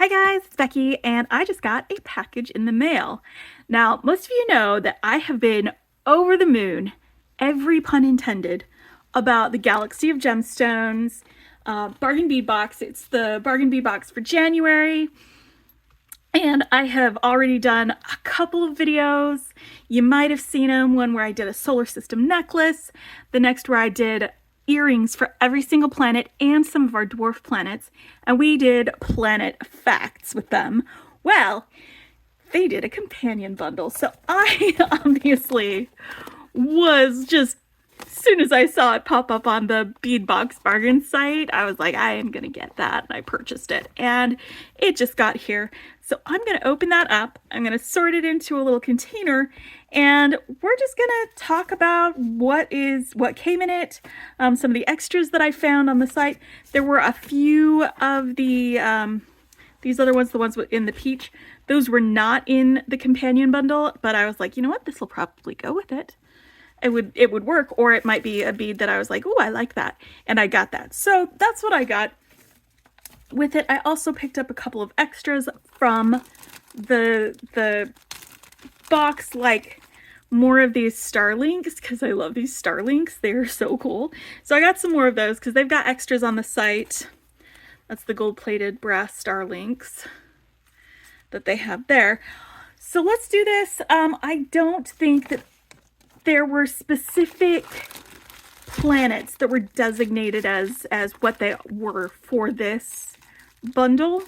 Hi guys, it's Becky, and I just got a package in the mail. Now, most of you know that I have been over the moon, every pun intended, about the Galaxy of Gemstones Bargain Bead Box. It's the Bargain Bead Box for January, and I have already done a couple of videos. You might have seen them, one where I did a solar system necklace, the next where I did earrings for every single planet and some of our dwarf planets, and we did planet facts with them. Well, they did a companion bundle, so I obviously was just, as soon as I saw it pop up on the Bead Box Bargains site, I was like, I am gonna get that, and I purchased it, and it just got here. So I'm gonna open that up, I'm gonna sort it into a little container, and we're just gonna talk about what came in it, some of the extras that I found on the site. There were a few of the these other ones, the ones in the peach, those were not in the companion bundle, but I was like, you know what, this will probably go with it. It would work, or it might be a bead that I was like, oh, I like that, and I got that. So that's what I got with it. I also picked up a couple of extras from the box, like more of these Starlinks, because I love these Starlinks. They are so cool. So I got some more of those because they've got extras on the site. That's the gold-plated brass Starlinks that they have there. So let's do this. I don't think that there were specific planets that were designated as what they were for this bundle.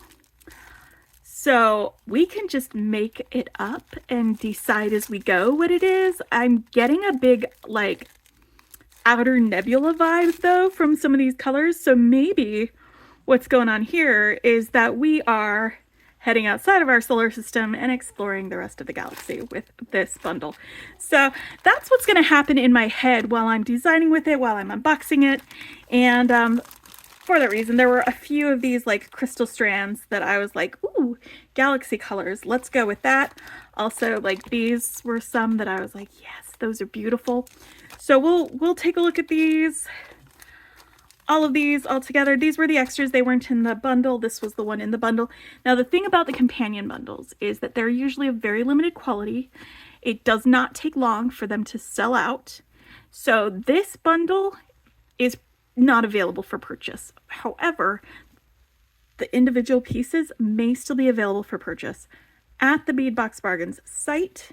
So we can just make it up and decide as we go what it is. I'm getting a big, like, outer nebula vibe though from some of these colors. So maybe what's going on here is that we are heading outside of our solar system and exploring the rest of the galaxy with this bundle. So that's what's going to happen in my head while I'm designing with it, while I'm unboxing it. And for that reason, there were a few of these like crystal strands that I was like, ooh, galaxy colors, let's go with that. Also, like, these were some that I was like, yes, those are beautiful. So we'll take a look at these. All of these all together. These were the extras. They weren't in the bundle. This was the one in the bundle. Now, the thing about the companion bundles is that they're usually of very limited quality. It does not take long for them to sell out. So this bundle is not available for purchase. However, the individual pieces may still be available for purchase at the Bead Box Bargains site.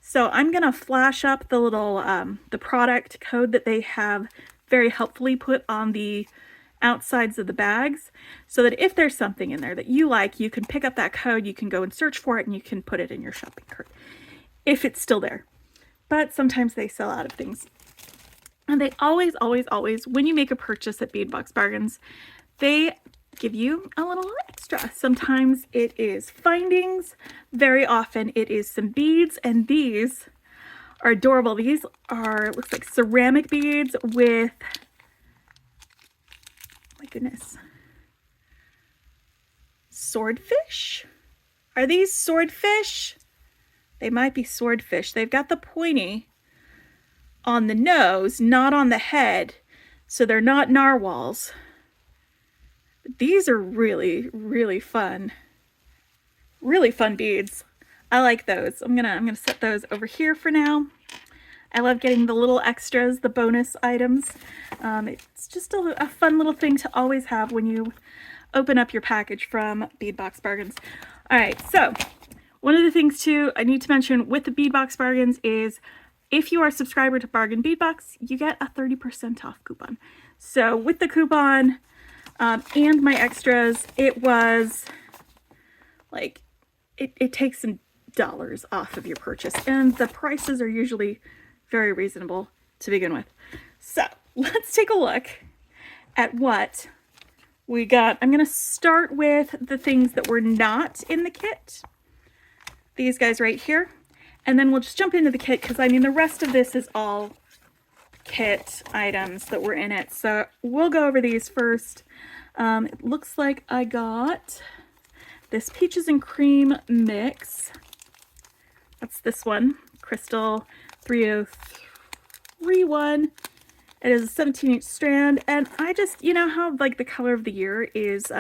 So I'm going to flash up the little the product code that they have very helpfully put on the outsides of the bags, so that if there's something in there that you like, you can pick up that code, you can go and search for it, and you can put it in your shopping cart if it's still there. But sometimes they sell out of things. And they always, when you make a purchase at Bead Box Bargains, they give you a little extra. Sometimes it is findings, very often it is some beads, and these are adorable. These are, looks like ceramic beads with, my goodness, swordfish? Are these swordfish? They might be swordfish. They've got the pointy on the nose, not on the head, so they're not narwhals. But these are really, really fun. Really fun beads. I like those. I'm gonna set those over here for now. I love getting the little extras, the bonus items. It's just a fun little thing to always have when you open up your package from Bead Box Bargains. All right, so one of the things too I need to mention with the Bead Box Bargains is if you are a subscriber to Bargain Bead Box, you get a 30% off coupon. So with the coupon and my extras, it was like, it takes some dollars off of your purchase, and the prices are usually very reasonable to begin with. So let's take a look at what we got. I'm going to start with the things that were not in the kit, these guys right here, and then we'll just jump into the kit, because I mean the rest of this is all kit items that were in it. So we'll go over these first. It looks like I got this peaches and cream mix. That's this one, Crystal 3031. It is a 17-inch strand, and I just, you know how like the color of the year is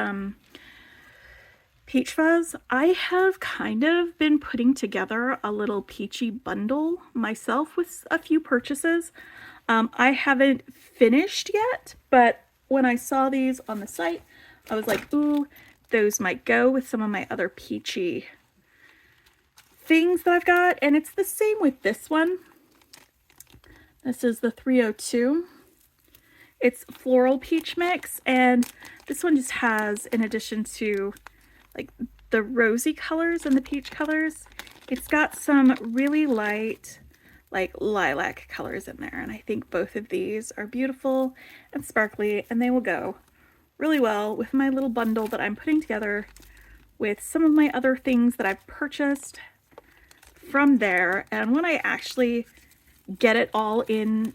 peach fuzz. I have kind of been putting together a little peachy bundle myself with a few purchases. I haven't finished yet, but when I saw these on the site, I was like, ooh, those might go with some of my other peachy things that I've got. And it's the same with this one. This is the 302. It's floral peach mix, and this one just has, in addition to like the rosy colors and the peach colors, it's got some really light like lilac colors in there, and I think both of these are beautiful and sparkly, and they will go really well with my little bundle that I'm putting together with some of my other things that I've purchased from there. And when I actually get it all in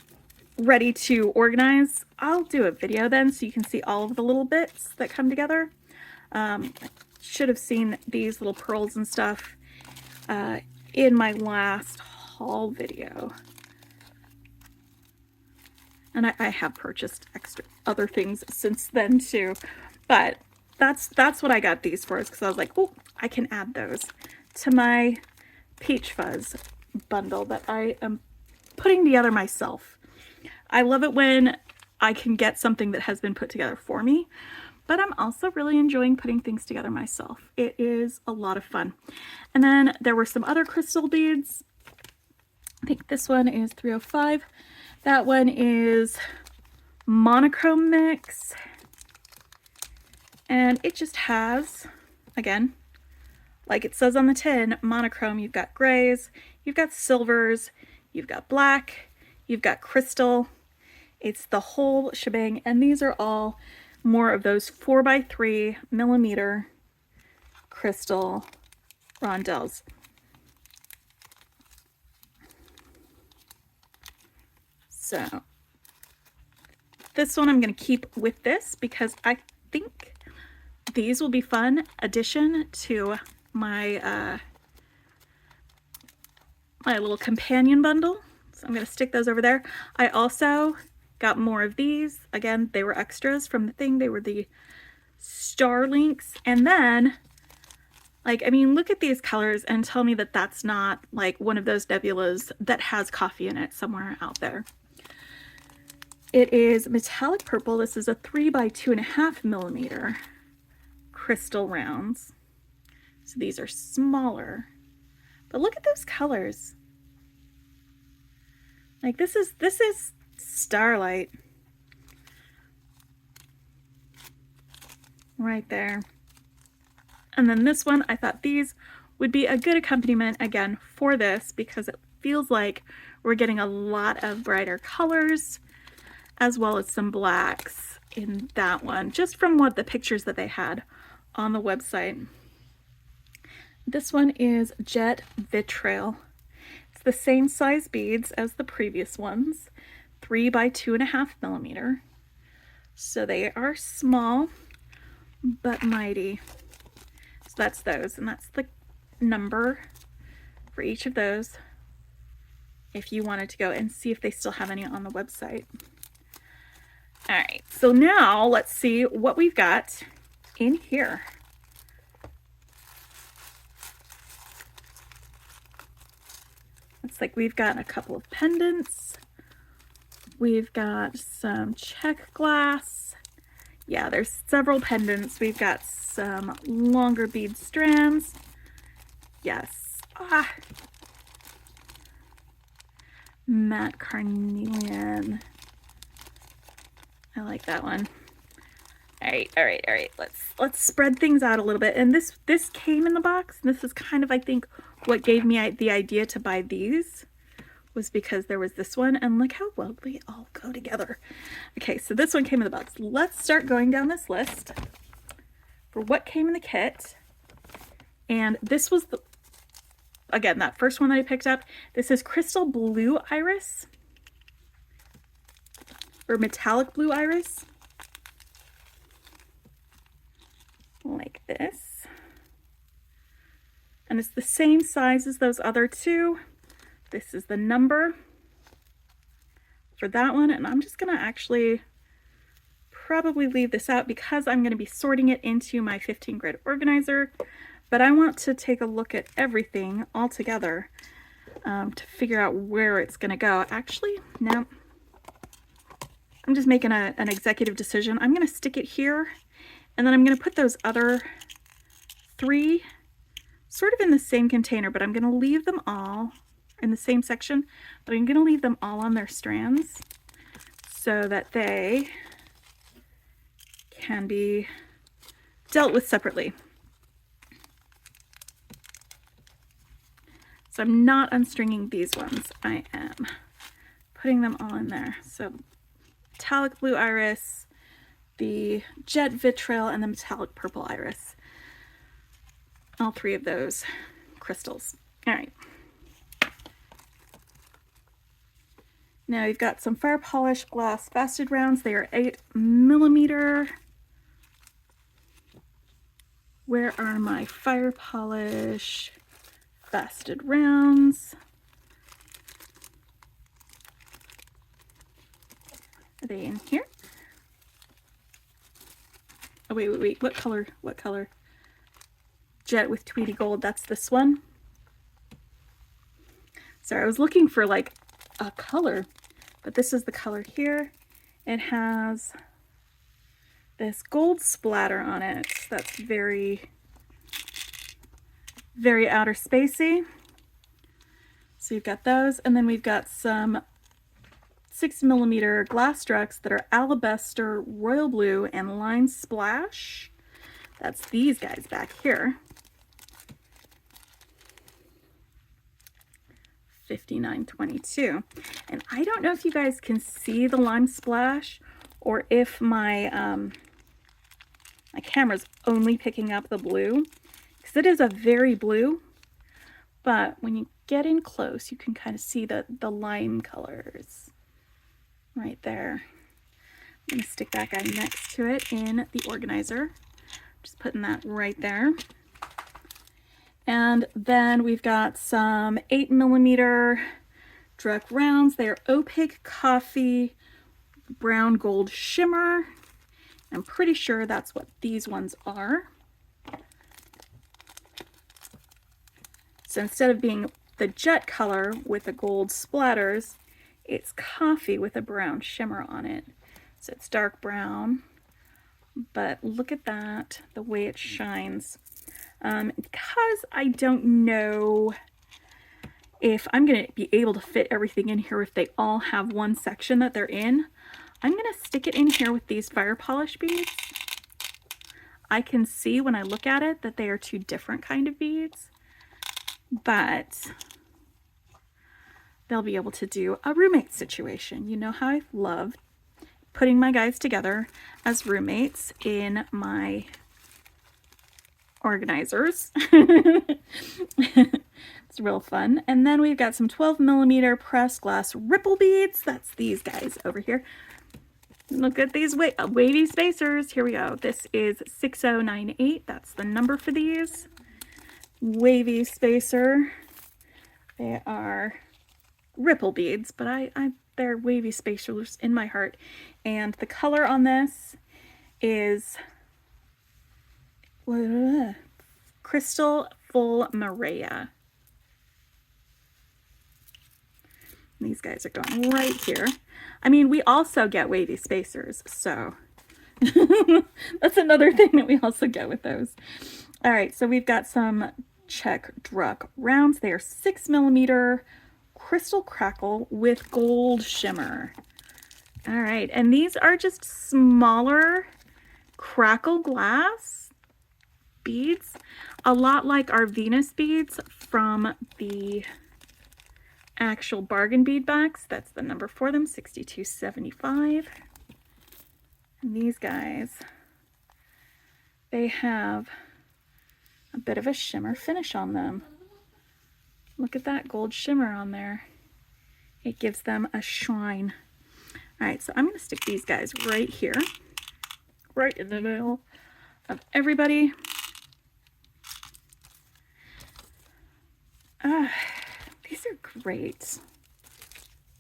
ready to organize, I'll do a video then so you can see all of the little bits that come together. Should have seen these little pearls and stuff in my last haul video, and I have purchased extra other things since then too, but that's what I got these for, is because I was like, oh, I can add those to my peach fuzz bundle that I am putting together myself. I love it when I can get something that has been put together for me, but I'm also really enjoying putting things together myself. It is a lot of fun. And then there were some other crystal beads. I think this one is 305. That one is monochrome mix. And it just has, again, like it says on the tin, monochrome. You've got grays, you've got silvers, you've got black, you've got crystal. It's the whole shebang, and these are all more of those 4x3 millimeter crystal rondelles. So this one I'm going to keep with this because I think these will be fun addition to my my little companion bundle. So I'm going to stick those over there. I also got more of these. Again, they were extras from the thing. They were the star links. And then, like, I mean, look at these colors and tell me that that's not like one of those nebulas that has coffee in it somewhere out there. It is metallic purple. This is a 3x2.5 millimeter crystal rounds. So these are smaller, but look at those colors. Like this is starlight right there. And then this one, I thought these would be a good accompaniment again for this because it feels like we're getting a lot of brighter colors as well as some blacks in that one, just from what the pictures that they had on the website. This one is Jet Vitrail. It's the same size beads as the previous ones, 3x2.5 millimeter. So they are small but mighty. So that's those, and that's the number for each of those if you wanted to go and see if they still have any on the website. All right, so now let's see what we've got in here. Looks like we've got a couple of pendants. We've got some check glass. Yeah, there's several pendants. We've got some longer bead strands. Yes. Matte Carnelian. I like that one. All right. Let's spread things out a little bit. And this came in the box. This is kind of, I think, what gave me the idea to buy these, was because there was this one, and look how well they all go together. Okay, so this one came in the box. Let's start going down this list for what came in the kit. And this was again, that first one that I picked up. This is Crystal Blue Iris, or Metallic Blue Iris. Like this. And it's the same size as those other two. This is the number for that one, and I'm just gonna actually probably leave this out because I'm going to be sorting it into my 15 grid organizer, but I want to take a look at everything all together to figure out where it's going to go. Actually, no, I'm just making an executive decision. I'm going to stick it here, and then I'm going to put those other 3 sort of in the same container, but I'm going to leave them all in the same section, but I'm going to leave them all on their strands so that they can be dealt with separately. So I'm not unstringing these ones. I am putting them all in there. So metallic blue iris, the jet vitriol, and the metallic purple iris. All 3 of those crystals. All right. Now you've got some fire polished glass faceted rounds. They are 8mm. Where are my fire polish faceted rounds? Are they in here? Oh, wait. What color? What color? Jet with Tweedy Gold. That's this one. Sorry, I was looking for like a color, but this is the color here. It has this gold splatter on it. That's very, very outer spacey. So you've got those, and then we've got some 6mm glass structs that are alabaster, royal blue, and lime splash. That's these guys back here. 59.22. And I don't know if you guys can see the lime splash or if my my camera's only picking up the blue, because it is a very blue, but when you get in close you can kind of see the lime colors right there. I'm going to stick that guy next to it in the organizer. Just putting that right there. And then we've got some 8mm Druck rounds. They are opaque coffee, brown gold shimmer. I'm pretty sure that's what these ones are. So instead of being the jet color with the gold splatters, it's coffee with a brown shimmer on it. So it's dark brown, but look at that, the way it shines. Because I don't know if I'm going to be able to fit everything in here if they all have one section that they're in, I'm going to stick it in here with these fire polish beads. I can see when I look at it that they are 2 different kind of beads, but they'll be able to do a roommate situation. You know how I love putting my guys together as roommates in my organizers. It's real fun. And then we've got some 12mm pressed glass ripple beads. That's these guys over here. Look at these wavy spacers. Here we go. This is 6098. That's the number for these. Wavy spacer. They are ripple beads, but they're wavy spacers in my heart. And the color on this is Crystal Full Maria. These guys are going right here. I mean, we also get wavy spacers, so that's another thing that we also get with those. All right, so we've got some Cck Druck rounds. They are 6mm crystal crackle with gold shimmer. All right, and these are just smaller crackle glass beads, a lot like our Venus beads from the actual Bargain Bead Box. That's the number for them, 6275. And these guys, they have a bit of a shimmer finish on them. Look at that gold shimmer on there. It gives them a shine. All right, so I'm going to stick these guys right here, right in the middle of everybody. These are great.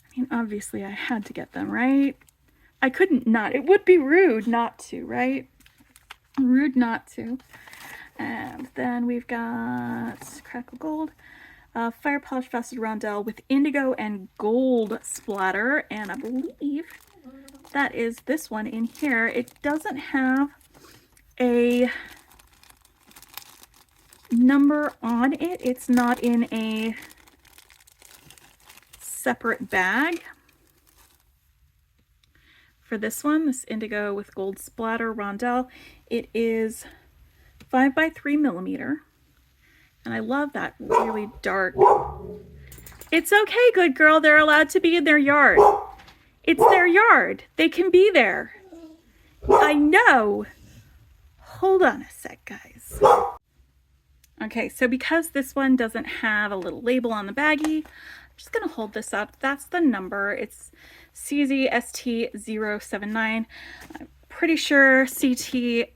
I mean, obviously I had to get them, right? I couldn't not. It would be rude not to, right? Rude not to. And then we've got Crackle Gold, Fire Polish Frosted Rondelle with indigo and gold splatter. And I believe that is this one in here. It doesn't have a number on it. It's not in a separate bag. For this one, this indigo with gold splatter Rondelle, it is 5 by 3 millimeter. And I love that really dark. It's okay, good girl. They're allowed to be in their yard. It's their yard. They can be there. I know. Hold on a sec, guys. Okay, so because this one doesn't have a little label on the baggie, I'm just going to hold this up. That's the number. It's CZST079. I'm pretty sure CTST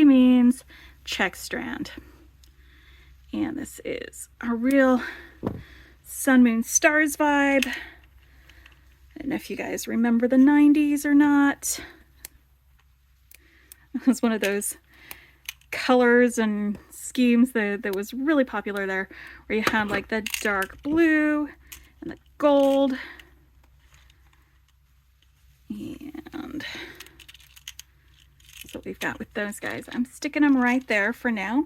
means check strand. And this is a real Sun, Moon, Stars vibe. I don't know if you guys remember the 90s or not. It was one of those colors and schemes that was really popular there, where you had like the dark blue and the gold. And that's what we've got with those guys. I'm sticking them right there for now.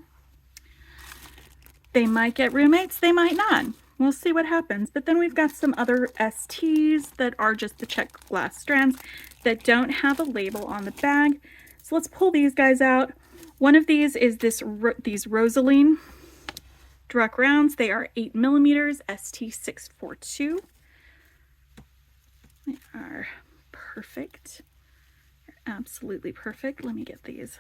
They might get roommates, they might not. We'll see what happens. But then we've got some other STs that are just the check glass strands that don't have a label on the bag. So let's pull these guys out. One of these is these Rosaline Druck rounds. They are 8 millimeters, ST642. They are perfect. They're absolutely perfect. Let me get these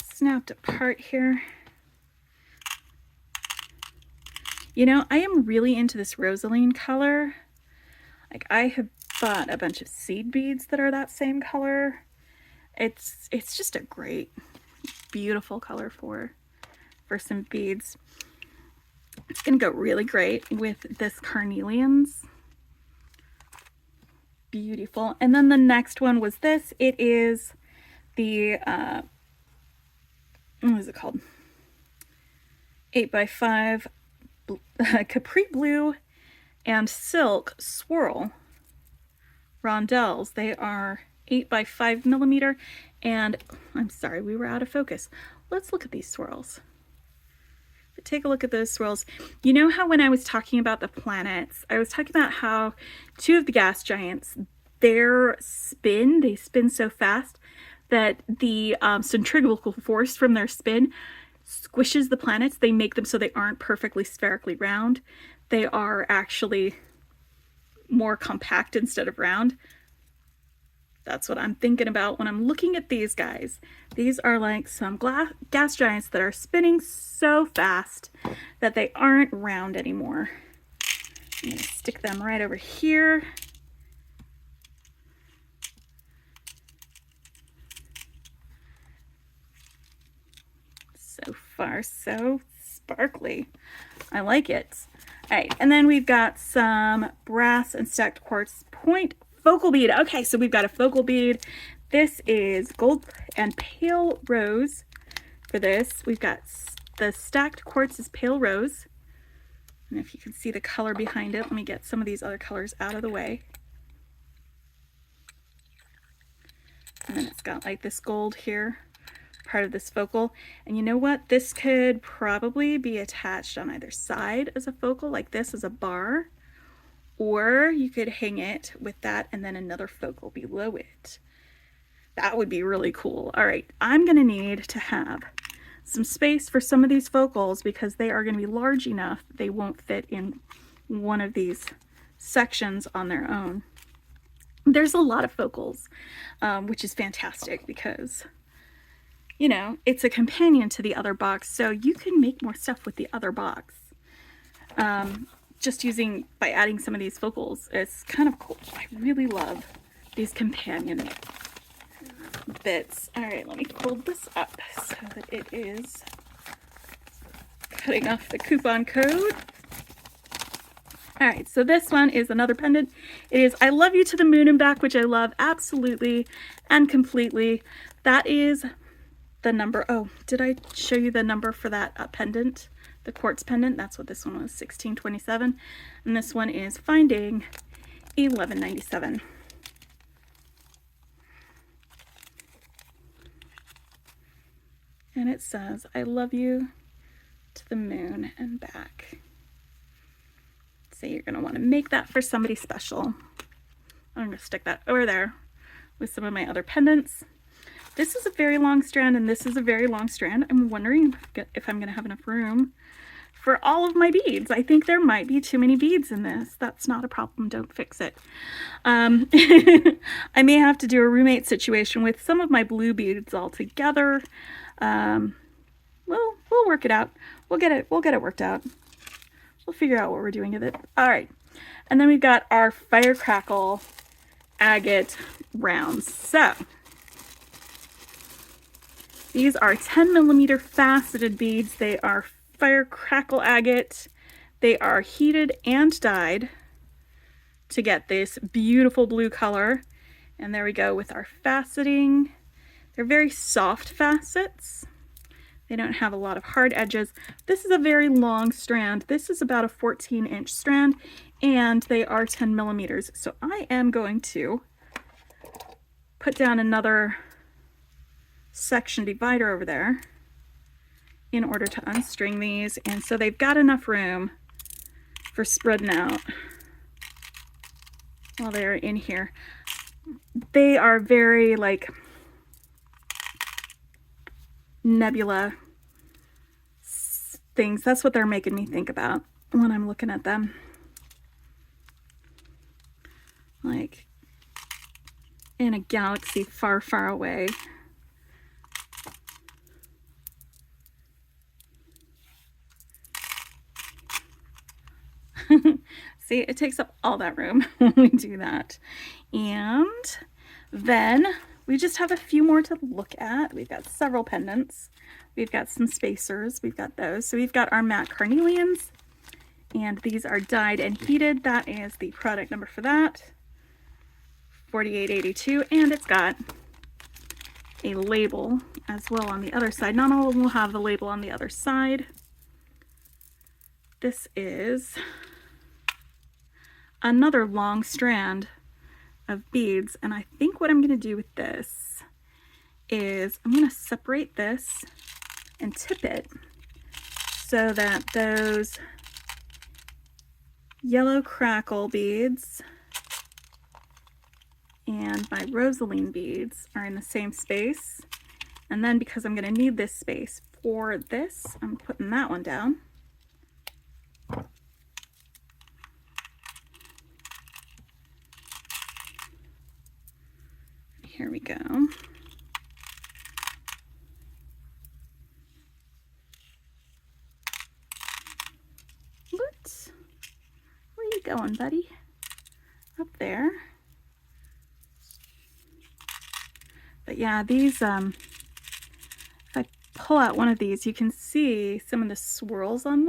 snapped apart here. You know, I am really into this Rosaline color. Like, I have bought a bunch of seed beads that are that same color. It's just a great, beautiful color for some beads. It's gonna go really great with this Carnelians. Beautiful. And then the next one was this. It is the what is it called? 8x5 Capri Blue and Silk Swirl Rondelles. They are 8 by 5 millimeter, and I'm sorry, we were out of focus. Let's look at these swirls. But take a look at those swirls. You know how when I was talking about the planets, I was talking about how two of the gas giants, they spin so fast that the centrifugal force from their spin squishes the planets. They make them so they aren't perfectly spherically round. They are actually more compact instead of round. That's what I'm thinking about when I'm looking at these guys. These are like some gas giants that are spinning so fast that they aren't round anymore. I'm going to stick them right over here. So far, so sparkly. I like it. All right, and then we've got some brass and stacked quartz point focal bead. Okay, so we've got a focal bead. This is gold and pale rose for this. We've got the stacked quartz is pale rose. And if you can see the color behind it, let me get some of these other colors out of the way. And then it's got like this gold here, part of this focal. And you know what? This could probably be attached on either side as a focal, like this as a bar. Or you could hang it with that and then another focal below it. That would be really cool. All right, I'm going to need to have some space for some of these focals because they are going to be large enough that they won't fit in one of these sections on their own. There's a lot of focals, which is fantastic because, you know, it's a companion to the other box, so you can make more stuff with the other box. Just by adding some of these focals, it's kind of cool. I really love these companion bits. All right, let me hold this up so that it is cutting off the coupon code. All right, so this one is another pendant. It is I Love You to the Moon and Back, which I love absolutely and completely. That is the number. Oh, did I show you the number for that pendant? The quartz pendant, that's what this one was, 1627. And this one is Finding 1197. And it says, I love you to the moon and back. So you're going to want to make that for somebody special. I'm going to stick that over there with some of my other pendants. This is a very long strand, and this is a very long strand. I'm wondering if I'm going to have enough room for all of my beads. I think there might be too many beads in this. That's not a problem. Don't fix it. I may have to do a roommate situation with some of my blue beads all together. We'll work it out. We'll get it worked out. We'll figure out what we're doing with it. All right. And then we've got our Fir Crackle Agate rounds. So these are 10mm faceted beads. They are Fir Crackle Agate. They are heated and dyed to get this beautiful blue color. And there we go with our faceting. They're very soft facets. They don't have a lot of hard edges. This is a very long strand. This is about a 14-inch strand, and they are 10mm. So I am going to put down another section divider over there in order to unstring these. And so they've got enough room for spreading out while they're in here. They are very like nebula things. That's what they're making me think about when I'm looking at them. Like in a galaxy far, far away. See, it takes up all that room when we do that. And then we just have a few more to look at. We've got several pendants. We've got some spacers. We've got those. So we've got our matte Carnelians, and these are dyed and heated. That is the product number for that, 4882, and it's got a label as well on the other side. Not all of them will have the label on the other side. This is another long strand of beads, and I think what I'm going to do with this is I'm going to separate this and tip it so that those yellow crackle beads and my rosaline beads are in the same space. And then because I'm going to need this space for this, I'm putting that one down. Here we go. What? Where are you going, buddy? Up there. But yeah, these, if I pull out one of these, you can see some of the swirls on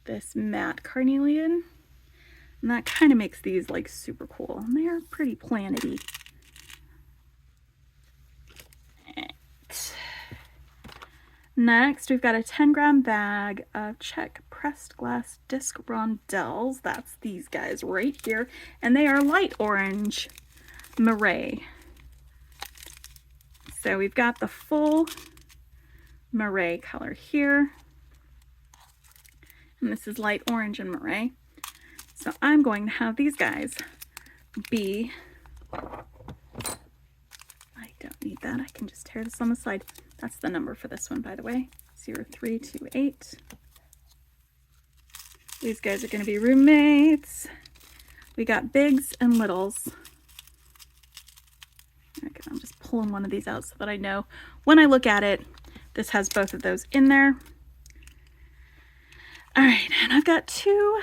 this matte carnelian. And that kind of makes these like super cool. And they are pretty planety. Next, we've got a 10-gram bag of Cck Pressed Glass disc rondelles. That's these guys right here. And they are light orange moire. So we've got the full moire color here. And this is light orange and moire. So I'm going to have these guys be, I don't need that, I can just tear this on the side. That's the number for this one, by the way, 0328. These guys are going to be roommates. We got bigs and littles. Okay, I'm just pulling one of these out so that I know when I look at it, this has both of those in there. All right, and I've got two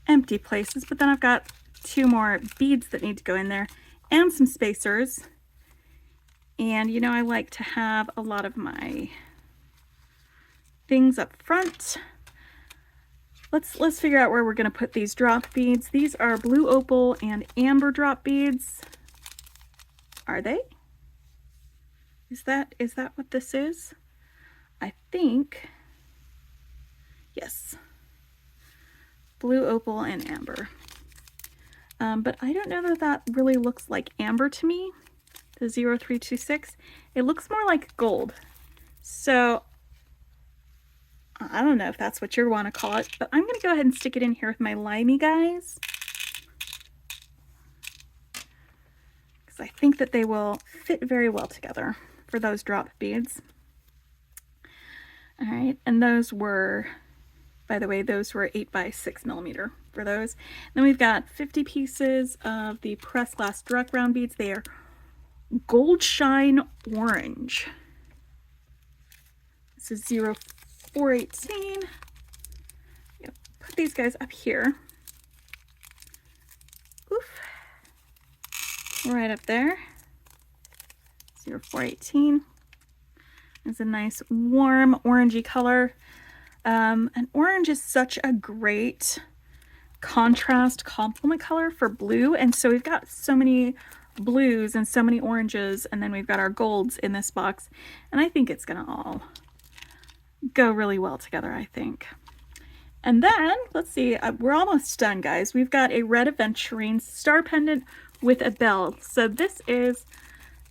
empty places, but then I've got two more beads that need to go in there and some spacers. And you know, I like to have a lot of my things up front. let's figure out where we're going to put these drop beads. These are blue opal and amber drop beads. Are they? Is that what this is? I think, yes. Blue opal and amber. But I don't know that that really looks like amber to me, the 0326. It looks more like gold. So I don't know if that's what you want to call it, but I'm going to go ahead and stick it in here with my limey guys, because I think that they will fit very well together for those drop beads. All right, and those were, by the way, those were 8 by 6 millimeter for those. Then we've got 50 pieces of the pressed glass direct round beads. They are gold shine orange. This is 0418. Yep. Put these guys up here. Oof. Right up there. 0418. It's a nice warm orangey color. And orange is such a great contrast complement color for blue, and so we've got so many blues and so many oranges, and then we've got our golds in this box, and I think it's gonna all go really well together, I think. And then let's see, we're almost done, guys. We've got a red aventurine star pendant with a bell. So this is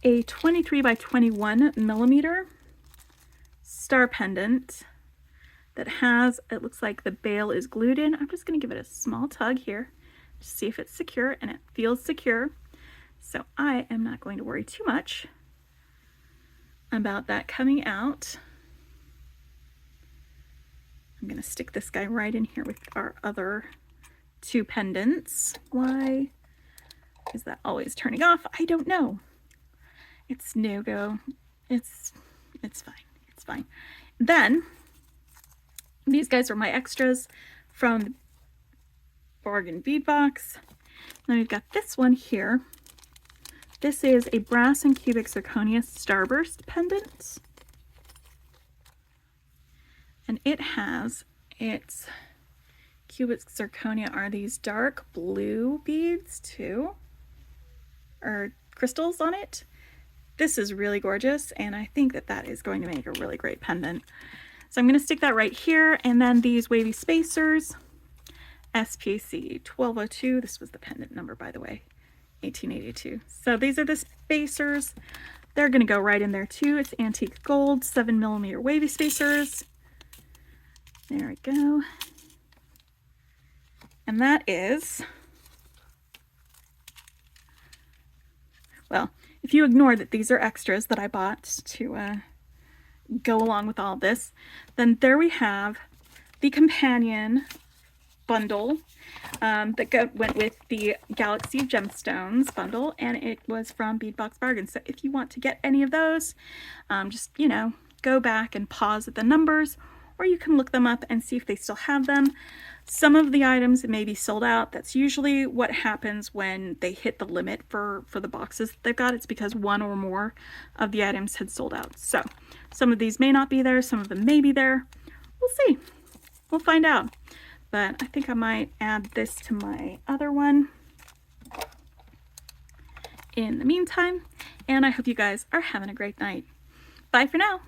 a 23 by 21 millimeter star pendant that has, it looks like the bail is glued in. I'm just going to give it a small tug here to see if it's secure, and it feels secure. So I am not going to worry too much about that coming out. I'm going to stick this guy right in here with our other two pendants. Why is that always turning off? I don't know. It's no-go. It's fine. It's fine. Then these guys are my extras from the Bargain Bead Box. Then we've got this one here. This is a brass and cubic zirconia Starburst Pendant. And it has, its cubic zirconia are these dark blue beads too, or crystals on it. This is really gorgeous, and I think that that is going to make a really great pendant. So I'm going to stick that right here, and then these Wavy Spacers, SPC 1202. This was the pendant number, by the way, 1882. So these are the spacers. They're going to go right in there too. It's antique gold, 7 millimeter Wavy Spacers. There we go. And that is, well, if you ignore that these are extras that I bought to go along with all this, then there we have the companion bundle that went with the Galaxy of Gemstones bundle, and it was from Bead Box Bargains. So if you want to get any of those, just, you know, go back and pause at the numbers, or you can look them up and see if they still have them. Some of the items may be sold out. That's usually what happens when they hit the limit for the boxes that they've got. It's because one or more of the items had sold out. So some of these may not be there, some of them may be there. We'll see. We'll find out. But I think I might add this to my other one in the meantime. And I hope you guys are having a great night. Bye for now.